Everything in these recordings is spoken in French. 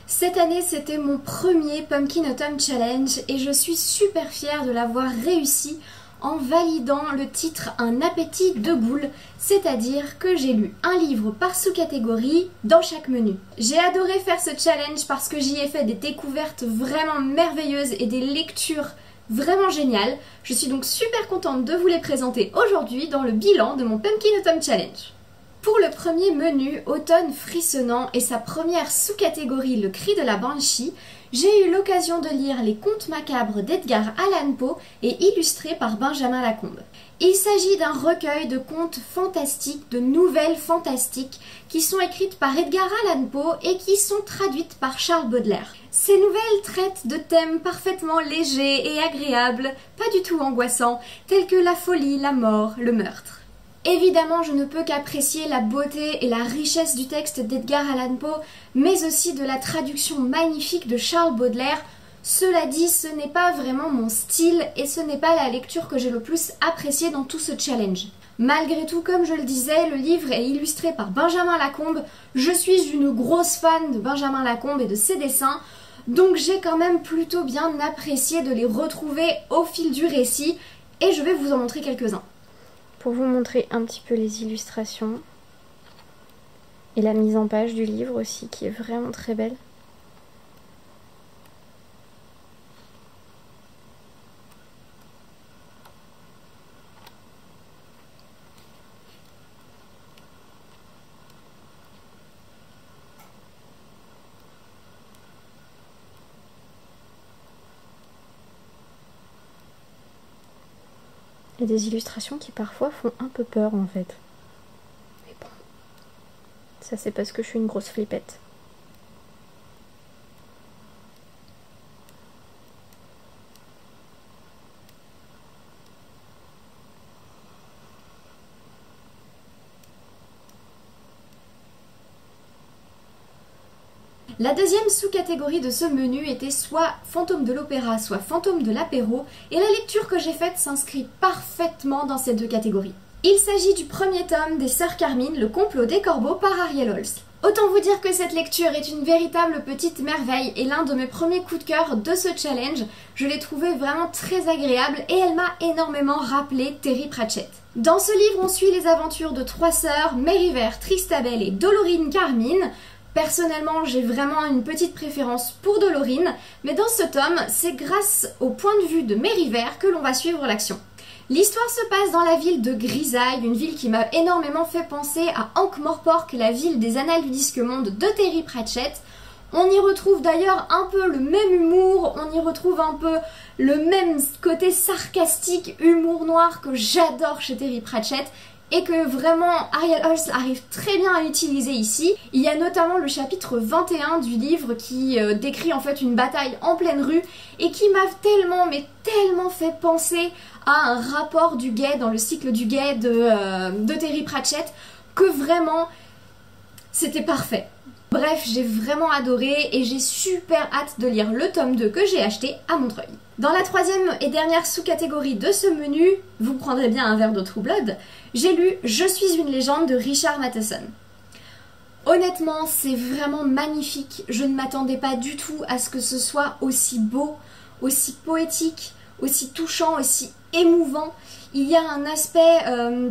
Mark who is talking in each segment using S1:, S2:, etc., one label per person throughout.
S1: Cette année, c'était mon premier Pumpkin Autumn Challenge et je suis super fière de l'avoir réussi en validant le titre Un appétit de boule, c'est-à-dire que j'ai lu un livre par sous-catégorie dans chaque menu. J'ai adoré faire ce challenge parce que j'y ai fait des découvertes vraiment merveilleuses et des lectures vraiment géniales. Je suis donc super contente de vous les présenter aujourd'hui dans le bilan de mon Pumpkin Autumn Challenge. Pour le premier menu, Automne frissonnant et sa première sous-catégorie, Le cri de la Banshee, j'ai eu l'occasion de lire Les contes macabres d'Edgar Allan Poe et illustrés par Benjamin Lacombe. Il s'agit d'un recueil de contes fantastiques, de nouvelles fantastiques, qui sont écrites par Edgar Allan Poe et qui sont traduites par Charles Baudelaire. Ces nouvelles traitent de thèmes parfaitement légers et agréables, pas du tout angoissants, tels que la folie, la mort, le meurtre. Évidemment, je ne peux qu'apprécier la beauté et la richesse du texte d'Edgar Allan Poe, mais aussi de la traduction magnifique de Charles Baudelaire. Cela dit, ce n'est pas vraiment mon style et ce n'est pas la lecture que j'ai le plus appréciée dans tout ce challenge. Malgré tout, comme je le disais, le livre est illustré par Benjamin Lacombe. Je suis une grosse fan de Benjamin Lacombe et de ses dessins, donc j'ai quand même plutôt bien apprécié de les retrouver au fil du récit et je vais vous en montrer quelques-uns.
S2: Pour vous montrer un petit peu les illustrations et la mise en page du livre aussi qui est vraiment très belle. Il y a des illustrations qui parfois font un peu peur en fait. Mais bon, ça c'est parce que je suis une grosse flippette.
S1: La deuxième sous-catégorie de ce menu était soit fantôme de l'opéra, soit fantôme de l'apéro, et la lecture que j'ai faite s'inscrit parfaitement dans ces deux catégories. Il s'agit du premier tome des Sœurs Carmine, Le complot des corbeaux par Ariel Holz. Autant vous dire que cette lecture est une véritable petite merveille et l'un de mes premiers coups de cœur de ce challenge. Je l'ai trouvée vraiment très agréable et elle m'a énormément rappelé Terry Pratchett. Dans ce livre, on suit les aventures de trois sœurs, Mériver, Tristabel et Dolorine Carmine. Personnellement, j'ai vraiment une petite préférence pour Dolorine, mais dans ce tome, c'est grâce au point de vue de Mériver que l'on va suivre l'action. L'histoire se passe dans la ville de Grisaille, une ville qui m'a énormément fait penser à Ankh-Morpork, la ville des Annales du Disque-Monde de Terry Pratchett. On y retrouve d'ailleurs un peu le même humour, on y retrouve un peu le même côté sarcastique, humour noir que j'adore chez Terry Pratchett, et que vraiment Ariel Holz arrive très bien à utiliser ici. Il y a notamment le chapitre 21 du livre qui décrit en fait une bataille en pleine rue et qui m'a tellement fait penser à un rapport du guet dans le cycle du guet de Terry Pratchett que vraiment c'était parfait. Bref, j'ai vraiment adoré et j'ai super hâte de lire le tome 2 que j'ai acheté à Montreuil. Dans la troisième et dernière sous-catégorie de ce menu, vous prendrez bien un verre de True Blood, j'ai lu Je suis une légende de Richard Matheson. Honnêtement, c'est vraiment magnifique. Je ne m'attendais pas du tout à ce que ce soit aussi beau, aussi poétique, aussi touchant, aussi émouvant. Il y a un aspect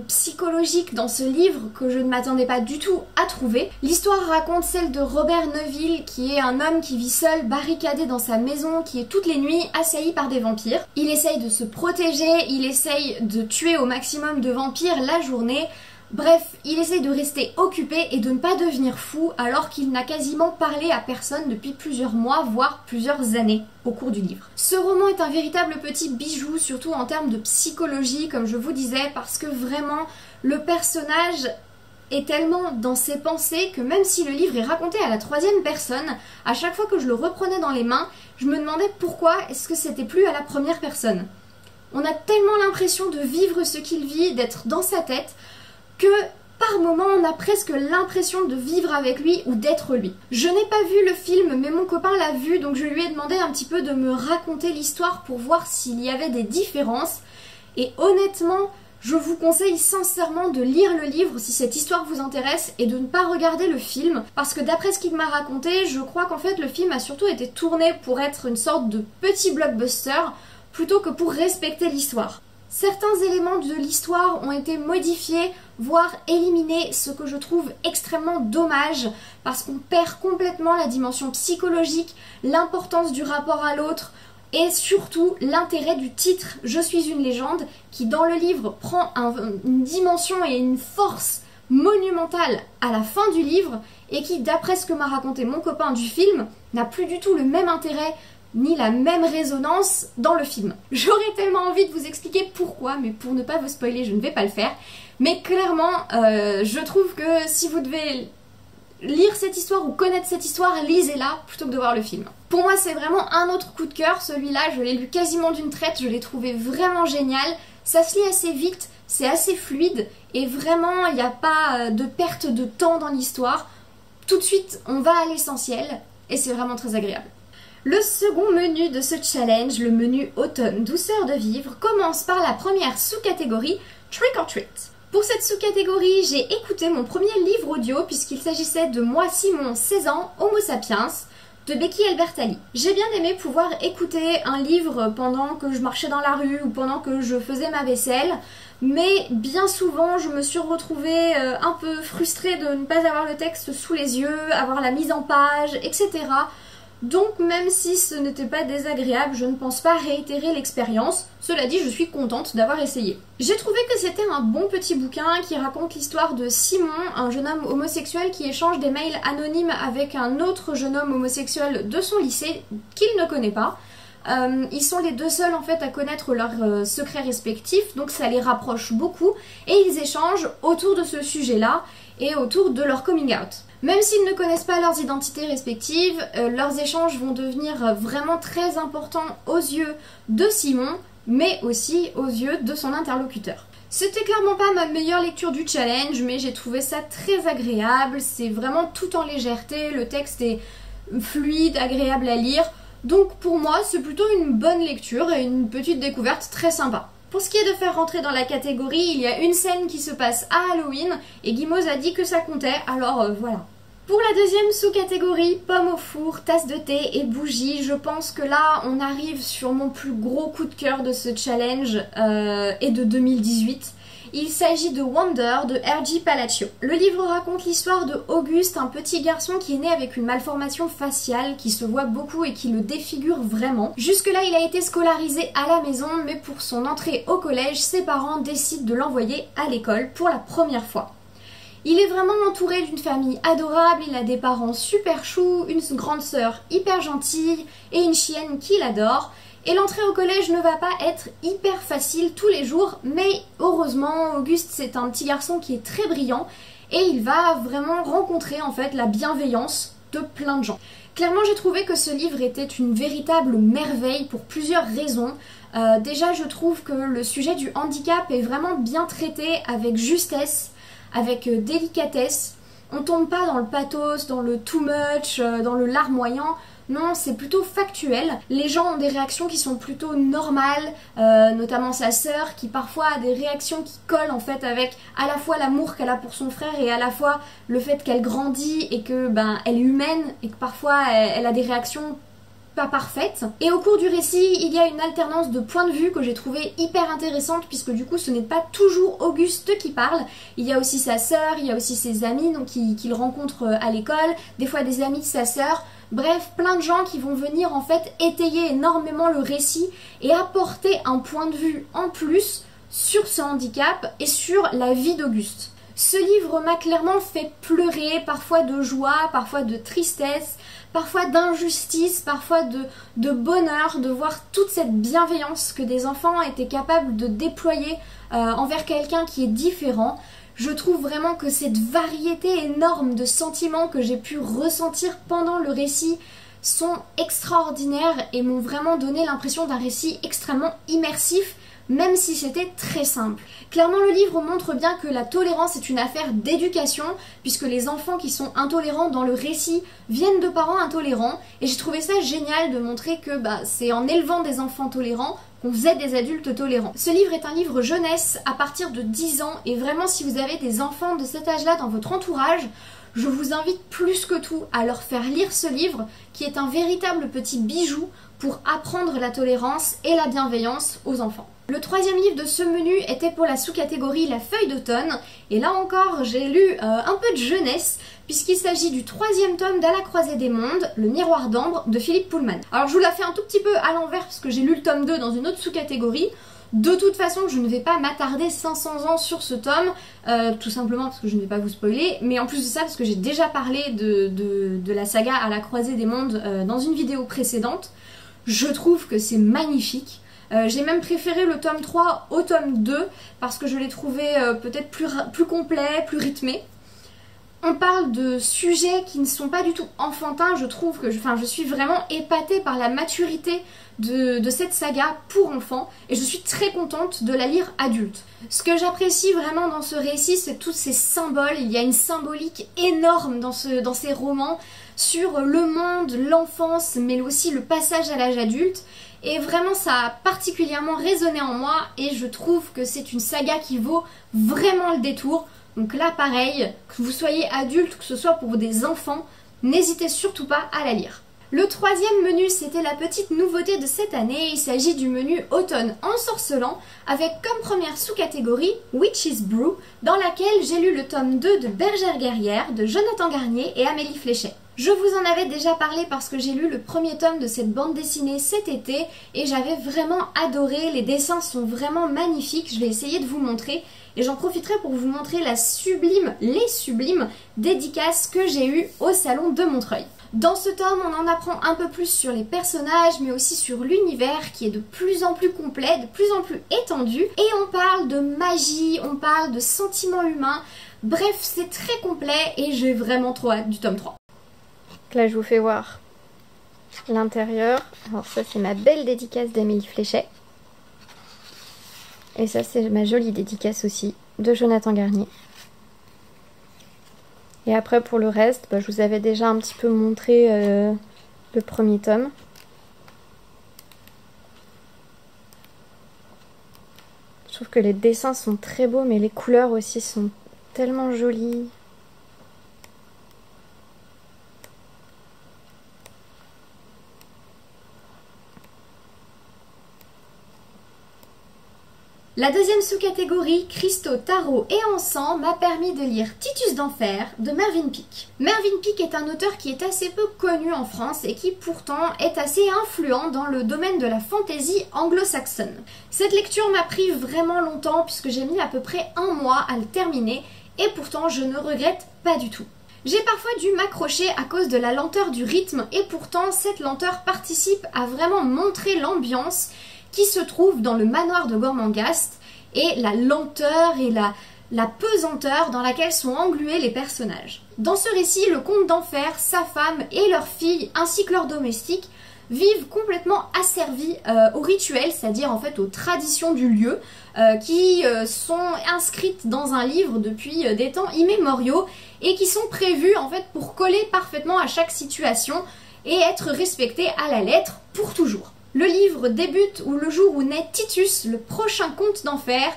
S1: psychologique dans ce livre que je ne m'attendais pas du tout à trouver. L'histoire raconte celle de Robert Neville, qui est un homme qui vit seul, barricadé dans sa maison, qui est toutes les nuits assailli par des vampires. Il essaye de se protéger, il essaye de tuer au maximum de vampires la journée. Bref, il essaye de rester occupé et de ne pas devenir fou alors qu'il n'a quasiment parlé à personne depuis plusieurs mois, voire plusieurs années au cours du livre. Ce roman est un véritable petit bijou, surtout en termes de psychologie, comme je vous disais, parce que vraiment, le personnage est tellement dans ses pensées que même si le livre est raconté à la troisième personne, à chaque fois que je le reprenais dans les mains, je me demandais pourquoi est-ce que c'était plus à la première personne. On a tellement l'impression de vivre ce qu'il vit, d'être dans sa tête, que par moments on a presque l'impression de vivre avec lui ou d'être lui. Je n'ai pas vu le film mais mon copain l'a vu, donc je lui ai demandé un petit peu de me raconter l'histoire pour voir s'il y avait des différences et honnêtement Je vous conseille sincèrement de lire le livre si cette histoire vous intéresse et de ne pas regarder le film parce que d'après ce qu'il m'a raconté, je crois qu'en fait le film a surtout été tourné pour être une sorte de petit blockbuster plutôt que pour respecter l'histoire. Certains éléments de l'histoire ont été modifiés, voire éliminés, ce que je trouve extrêmement dommage parce qu'on perd complètement la dimension psychologique, l'importance du rapport à l'autre, et surtout l'intérêt du titre « Je suis une légende » qui dans le livre prend une dimension et une force monumentale à la fin du livre et qui d'après ce que m'a raconté mon copain du film n'a plus du tout le même intérêt ni la même résonance dans le film. J'aurais tellement envie de vous expliquer pourquoi, mais pour ne pas vous spoiler je ne vais pas le faire. Mais clairement je trouve que si vous devez lire cette histoire ou connaître cette histoire, lisez-la plutôt que de voir le film. Pour moi c'est vraiment un autre coup de cœur, celui-là je l'ai lu quasiment d'une traite, je l'ai trouvé vraiment génial, ça se lit assez vite, c'est assez fluide et vraiment il n'y a pas de perte de temps dans l'histoire, tout de suite on va à l'essentiel et c'est vraiment très agréable. Le second menu de ce challenge, le menu automne douceur de vivre, commence par la première sous-catégorie Trick or Treat. Pour cette sous-catégorie, j'ai écouté mon premier livre audio puisqu'il s'agissait de Moi Simon, 16 ans, Homo sapiens, de Becky Albertalli. J'ai bien aimé pouvoir écouter un livre pendant que je marchais dans la rue ou pendant que je faisais ma vaisselle, mais bien souvent je me suis retrouvée un peu frustrée de ne pas avoir le texte sous les yeux, avoir la mise en page, etc. Donc même si ce n'était pas désagréable, je ne pense pas réitérer l'expérience. Cela dit, je suis contente d'avoir essayé. J'ai trouvé que c'était un bon petit bouquin qui raconte l'histoire de Simon, un jeune homme homosexuel qui échange des mails anonymes avec un autre jeune homme homosexuel de son lycée qu'il ne connaît pas. Ils sont les deux seuls en fait à connaître leurs secrets respectifs, donc ça les rapproche beaucoup et ils échangent autour de ce sujet-là et autour de leur coming out. Même s'ils ne connaissent pas leurs identités respectives, leurs échanges vont devenir vraiment très importants aux yeux de Simon, mais aussi aux yeux de son interlocuteur. C'était clairement pas ma meilleure lecture du challenge, mais j'ai trouvé ça très agréable, c'est vraiment tout en légèreté, le texte est fluide, agréable à lire, donc pour moi c'est plutôt une bonne lecture et une petite découverte très sympa. Pour ce qui est de faire rentrer dans la catégorie, il y a une scène qui se passe à Halloween et Guimauve a dit que ça comptait, alors voilà. Pour la deuxième sous-catégorie, pommes au four, tasse de thé et bougies, je pense que là on arrive sur mon plus gros coup de cœur de ce challenge et de 2018. Il s'agit de Wonder de R.J. Palacio. Le livre raconte l'histoire de Auguste, un petit garçon qui est né avec une malformation faciale qui se voit beaucoup et qui le défigure vraiment. Jusque-là, il a été scolarisé à la maison, mais pour son entrée au collège, ses parents décident de l'envoyer à l'école pour la première fois. Il est vraiment entouré d'une famille adorable, il a des parents super choux, une grande sœur hyper gentille et une chienne qu'il adore. Et l'entrée au collège ne va pas être hyper facile tous les jours, mais heureusement, Auguste c'est un petit garçon qui est très brillant et il va vraiment rencontrer en fait la bienveillance de plein de gens. Clairement, j'ai trouvé que ce livre était une véritable merveille pour plusieurs raisons. Déjà, je trouve que le sujet du handicap est vraiment bien traité avec justesse, avec délicatesse. On tombe pas dans le pathos, dans le too much, dans le larmoyant. Non, c'est plutôt factuel. Les gens ont des réactions qui sont plutôt normales, notamment sa sœur qui parfois a des réactions qui collent en fait avec à la fois l'amour qu'elle a pour son frère et à la fois le fait qu'elle grandit et que elle est humaine et que parfois elle a des réactions pas parfaites. Et au cours du récit, il y a une alternance de points de vue que j'ai trouvé hyper intéressante puisque du coup ce n'est pas toujours Auguste qui parle, il y a aussi sa sœur, il y a aussi ses amis donc qu'il rencontre à l'école, des fois des amis de sa sœur. Bref, plein de gens qui vont venir en fait étayer énormément le récit et apporter un point de vue en plus sur ce handicap et sur la vie d'Auguste. Ce livre m'a clairement fait pleurer, parfois de joie, parfois de tristesse, parfois d'injustice, parfois de bonheur, de voir toute cette bienveillance que des enfants étaient capables de déployer envers quelqu'un qui est différent. Je trouve vraiment que cette variété énorme de sentiments que j'ai pu ressentir pendant le récit sont extraordinaires et m'ont vraiment donné l'impression d'un récit extrêmement immersif même si c'était très simple. Clairement, le livre montre bien que la tolérance est une affaire d'éducation, puisque les enfants qui sont intolérants dans le récit viennent de parents intolérants, et j'ai trouvé ça génial de montrer que c'est en élevant des enfants tolérants qu'on faisait des adultes tolérants. Ce livre est un livre jeunesse à partir de 10 ans, et vraiment si vous avez des enfants de cet âge-là dans votre entourage, je vous invite plus que tout à leur faire lire ce livre, qui est un véritable petit bijou pour apprendre la tolérance et la bienveillance aux enfants. Le troisième livre de ce menu était pour la sous-catégorie La Feuille d'automne, et là encore j'ai lu un peu de jeunesse, puisqu'il s'agit du troisième tome d'À la croisée des mondes, Le miroir d'ambre de Philippe Pullman. Alors je vous la fais un tout petit peu à l'envers, parce que j'ai lu le tome 2 dans une autre sous-catégorie. De toute façon, je ne vais pas m'attarder 500 ans sur ce tome, tout simplement parce que je ne vais pas vous spoiler, mais en plus de ça, parce que j'ai déjà parlé de la saga À la croisée des mondes dans une vidéo précédente. Je trouve que c'est magnifique. J'ai même préféré le tome 3 au tome 2 parce que je l'ai trouvé peut-être plus complet, plus rythmé. On parle de sujets qui ne sont pas du tout enfantins, je trouve que je suis vraiment épatée par la maturité de cette saga pour enfants et je suis très contente de la lire adulte. Ce que j'apprécie vraiment dans ce récit, c'est tous ces symboles. Il y a une symbolique énorme dans ces romans sur le monde, l'enfance, mais aussi le passage à l'âge adulte. Et vraiment ça a particulièrement résonné en moi et je trouve que c'est une saga qui vaut vraiment le détour. Donc là pareil, que vous soyez adulte, que ce soit pour des enfants, n'hésitez surtout pas à la lire. Le troisième menu, c'était la petite nouveauté de cette année, il s'agit du menu automne ensorcelant avec comme première sous-catégorie Witch's Brew, dans laquelle j'ai lu le tome 2 de Bergère guerrière de Jonathan Garnier et Amélie Fléchet. Je vous en avais déjà parlé parce que j'ai lu le premier tome de cette bande dessinée cet été et j'avais vraiment adoré, les dessins sont vraiment magnifiques, je vais essayer de vous montrer et j'en profiterai pour vous montrer les sublimes dédicaces que j'ai eues au salon de Montreuil. Dans ce tome, on en apprend un peu plus sur les personnages, mais aussi sur l'univers qui est de plus en plus complet, de plus en plus étendu. Et on parle de magie, on parle de sentiments humains. Bref, c'est très complet et j'ai vraiment trop hâte du tome 3.
S2: Là, je vous fais voir l'intérieur. Alors ça, c'est ma belle dédicace d'Amélie Fléchet. Et ça, c'est ma jolie dédicace aussi de Jonathan Garnier. Et après, pour le reste, je vous avais déjà un petit peu montré le premier tome. Je trouve que les dessins sont très beaux, mais les couleurs aussi sont tellement jolies.
S1: La deuxième sous-catégorie, Cristaux, Tarot et Encens, m'a permis de lire Titus d'Enfer de Mervyn Peake. Mervyn Peake est un auteur qui est assez peu connu en France et qui pourtant est assez influent dans le domaine de la fantaisie anglo-saxonne. Cette lecture m'a pris vraiment longtemps puisque j'ai mis à peu près 1 mois à le terminer et pourtant je ne regrette pas du tout. J'ai parfois dû m'accrocher à cause de la lenteur du rythme et pourtant cette lenteur participe à vraiment montrer l'ambiance qui se trouve dans le manoir de Gormangast et la lenteur et la pesanteur dans laquelle sont englués les personnages. Dans ce récit, le comte d'Enfer, sa femme et leur fille ainsi que leurs domestiques vivent complètement asservis au rituel, c'est-à-dire en fait aux traditions du lieu qui sont inscrites dans un livre depuis des temps immémoriaux et qui sont prévues en fait pour coller parfaitement à chaque situation et être respectées à la lettre pour toujours. Le livre débute le jour où naît Titus, le prochain comte d'Enfer,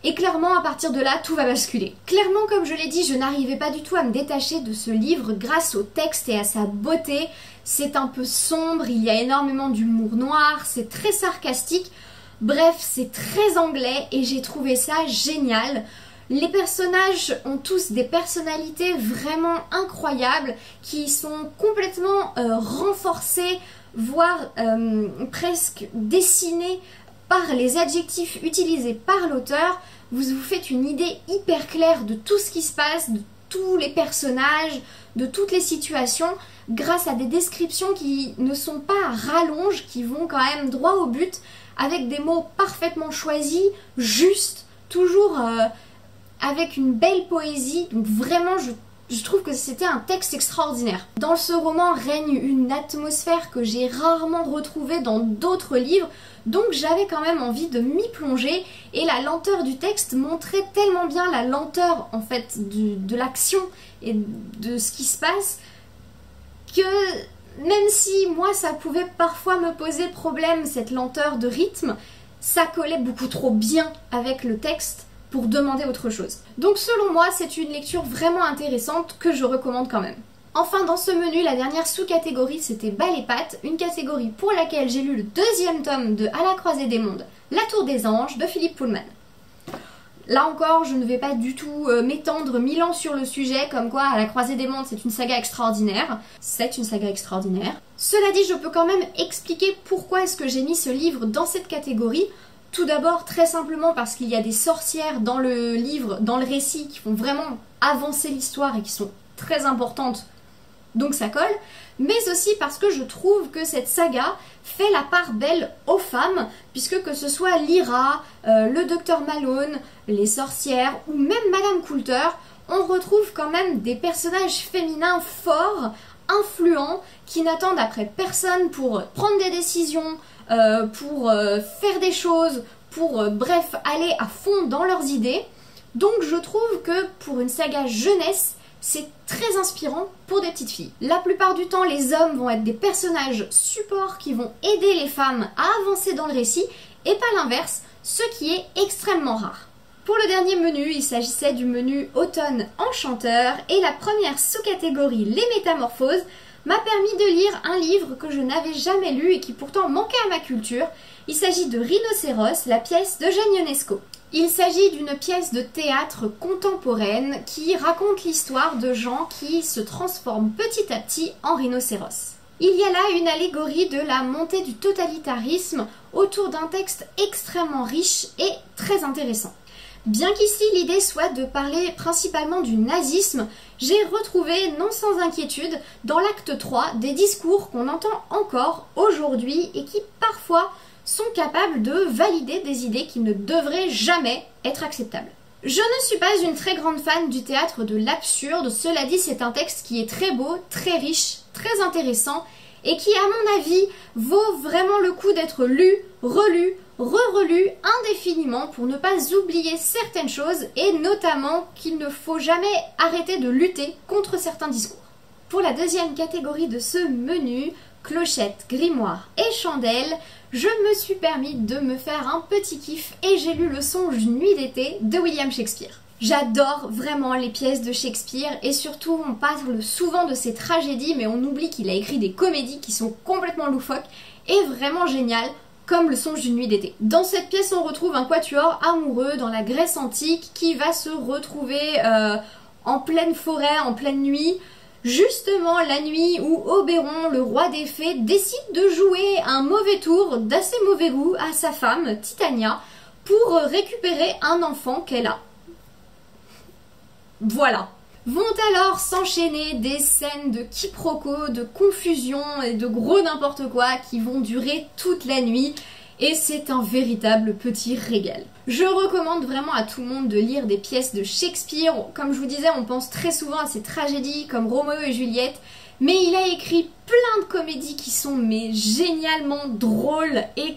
S1: et clairement à partir de là tout va basculer. Clairement, comme je l'ai dit, je n'arrivais pas du tout à me détacher de ce livre grâce au texte et à sa beauté. C'est un peu sombre, il y a énormément d'humour noir, c'est très sarcastique. Bref, c'est très anglais et j'ai trouvé ça génial. Les personnages ont tous des personnalités vraiment incroyables qui sont complètement renforcées, voire presque dessinées par les adjectifs utilisés par l'auteur. Vous vous faites une idée hyper claire de tout ce qui se passe, de tous les personnages, de toutes les situations, grâce à des descriptions qui ne sont pas à rallonge, qui vont quand même droit au but, avec des mots parfaitement choisis, justes, toujours avec une belle poésie. Donc vraiment, Je trouve que c'était un texte extraordinaire. Dans ce roman règne une atmosphère que j'ai rarement retrouvée dans d'autres livres, donc j'avais quand même envie de m'y plonger, et la lenteur du texte montrait tellement bien la lenteur en fait de l'action et de ce qui se passe, que même si moi ça pouvait parfois me poser problème, cette lenteur de rythme, ça collait beaucoup trop bien avec le texte pour demander autre chose. Donc selon moi, c'est une lecture vraiment intéressante que je recommande quand même. Enfin, dans ce menu, la dernière sous-catégorie, c'était Bal et Pâte, une catégorie pour laquelle j'ai lu le deuxième tome de À la croisée des mondes, La Tour des Anges, de Philippe Pullman. Là encore, je ne vais pas du tout m'étendre 1000 ans sur le sujet, comme quoi À la croisée des mondes, c'est une saga extraordinaire. C'est une saga extraordinaire. Cela dit, je peux quand même expliquer pourquoi est-ce que j'ai mis ce livre dans cette catégorie. Tout d'abord, très simplement parce qu'il y a des sorcières dans le livre, dans le récit, qui font vraiment avancer l'histoire et qui sont très importantes, donc ça colle. Mais aussi parce que je trouve que cette saga fait la part belle aux femmes, puisque que ce soit Lyra, le docteur Malone, les sorcières ou même Madame Coulter, on retrouve quand même des personnages féminins forts, influents, qui n'attendent après personne pour prendre des décisions, pour faire des choses, pour bref aller à fond dans leurs idées. Donc je trouve que pour une saga jeunesse, c'est très inspirant pour des petites filles. La plupart du temps, les hommes vont être des personnages supports qui vont aider les femmes à avancer dans le récit, et pas l'inverse, ce qui est extrêmement rare. Pour le dernier menu, il s'agissait du menu Automne Enchanteur, et la première sous-catégorie, les Métamorphoses, m'a permis de lire un livre que je n'avais jamais lu et qui pourtant manquait à ma culture. Il s'agit de Rhinocéros, la pièce d'Eugène Ionesco. Il s'agit d'une pièce de théâtre contemporaine qui raconte l'histoire de gens qui se transforment petit à petit en rhinocéros. Il y a là une allégorie de la montée du totalitarisme autour d'un texte extrêmement riche et très intéressant. Bien qu'ici l'idée soit de parler principalement du nazisme, j'ai retrouvé, non sans inquiétude, dans l'acte 3, des discours qu'on entend encore aujourd'hui et qui parfois sont capables de valider des idées qui ne devraient jamais être acceptables. Je ne suis pas une très grande fan du théâtre de l'absurde, cela dit c'est un texte qui est très beau, très riche, très intéressant et qui à mon avis vaut vraiment le coup d'être lu, relu, re-relu indéfiniment pour ne pas oublier certaines choses et notamment qu'il ne faut jamais arrêter de lutter contre certains discours. Pour la deuxième catégorie de ce menu, clochette, grimoire et chandelle, je me suis permis de me faire un petit kiff et j'ai lu Le Songe d'une nuit d'été de William Shakespeare. J'adore vraiment les pièces de Shakespeare et surtout on parle souvent de ses tragédies mais on oublie qu'il a écrit des comédies qui sont complètement loufoques et vraiment géniales comme Le Songe d'une nuit d'été. Dans cette pièce on retrouve un quatuor amoureux dans la Grèce antique qui va se retrouver en pleine forêt, en pleine nuit, justement la nuit où Oberon, le roi des fées, décide de jouer un mauvais tour d'assez mauvais goût à sa femme, Titania, pour récupérer un enfant qu'elle a. Voilà. Vont alors s'enchaîner des scènes de quiproquos, de confusion et de gros n'importe quoi qui vont durer toute la nuit. Et c'est un véritable petit régal. Je recommande vraiment à tout le monde de lire des pièces de Shakespeare. Comme je vous disais, on pense très souvent à ces tragédies comme Roméo et Juliette, mais il a écrit plein de comédies qui sont génialement drôles et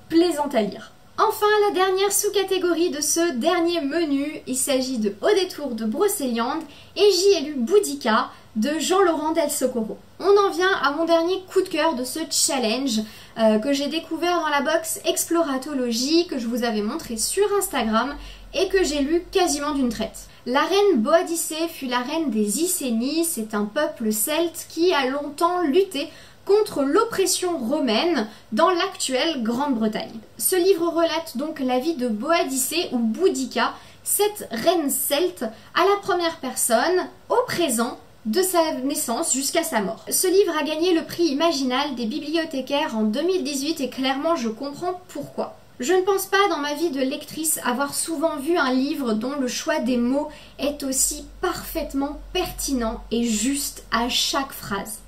S1: plaisantes à lire. Enfin, la dernière sous-catégorie de ce dernier menu, il s'agit de Au détour de Brocéliande et j'y ai lu Boudica de Jean-Laurent Del Socorro. On en vient à mon dernier coup de cœur de ce challenge que j'ai découvert dans la box Exploratologie que je vous avais montré sur Instagram et que j'ai lu quasiment d'une traite. La reine Boadicée fut la reine des Icénies, c'est un peuple celte qui a longtemps lutté contre l'oppression romaine dans l'actuelle Grande-Bretagne. Ce livre relate donc la vie de Boadicée ou Boudica, cette reine celte à la première personne, au présent, de sa naissance jusqu'à sa mort. Ce livre a gagné le prix Imaginal des bibliothécaires en 2018 et clairement je comprends pourquoi. Je ne pense pas dans ma vie de lectrice avoir souvent vu un livre dont le choix des mots est aussi parfaitement pertinent et juste à chaque phrase.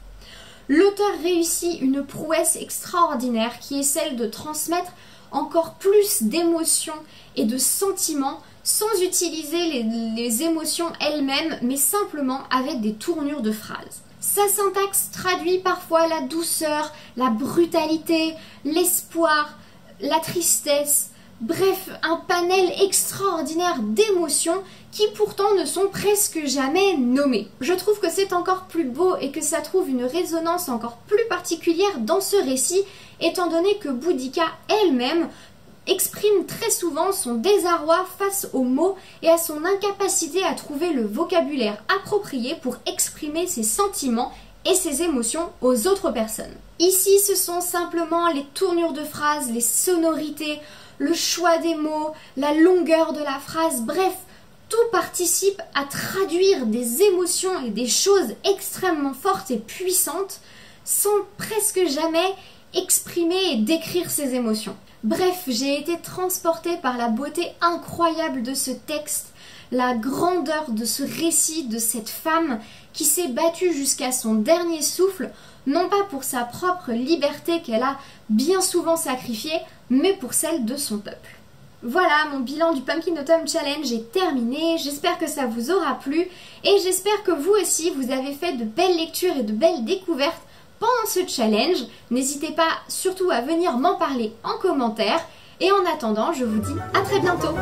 S1: L'auteur réussit une prouesse extraordinaire qui est celle de transmettre encore plus d'émotions et de sentiments sans utiliser les émotions elles-mêmes, mais simplement avec des tournures de phrases. Sa syntaxe traduit parfois la douceur, la brutalité, l'espoir, la tristesse, bref, un panel extraordinaire d'émotions qui pourtant ne sont presque jamais nommées. Je trouve que c'est encore plus beau et que ça trouve une résonance encore plus particulière dans ce récit, étant donné que Boudica elle-même exprime très souvent son désarroi face aux mots et à son incapacité à trouver le vocabulaire approprié pour exprimer ses sentiments et ses émotions aux autres personnes. Ici, ce sont simplement les tournures de phrases, les sonorités, le choix des mots, la longueur de la phrase, bref, tout participe à traduire des émotions et des choses extrêmement fortes et puissantes sans presque jamais exprimer et décrire ces émotions. Bref, j'ai été transportée par la beauté incroyable de ce texte, la grandeur de ce récit de cette femme qui s'est battue jusqu'à son dernier souffle, non pas pour sa propre liberté qu'elle a bien souvent sacrifiée, mais pour celle de son peuple. Voilà, mon bilan du Pumpkin Autumn Challenge est terminé, j'espère que ça vous aura plu et j'espère que vous aussi vous avez fait de belles lectures et de belles découvertes pendant ce challenge. N'hésitez pas surtout à venir m'en parler en commentaire et en attendant, je vous dis à très bientôt.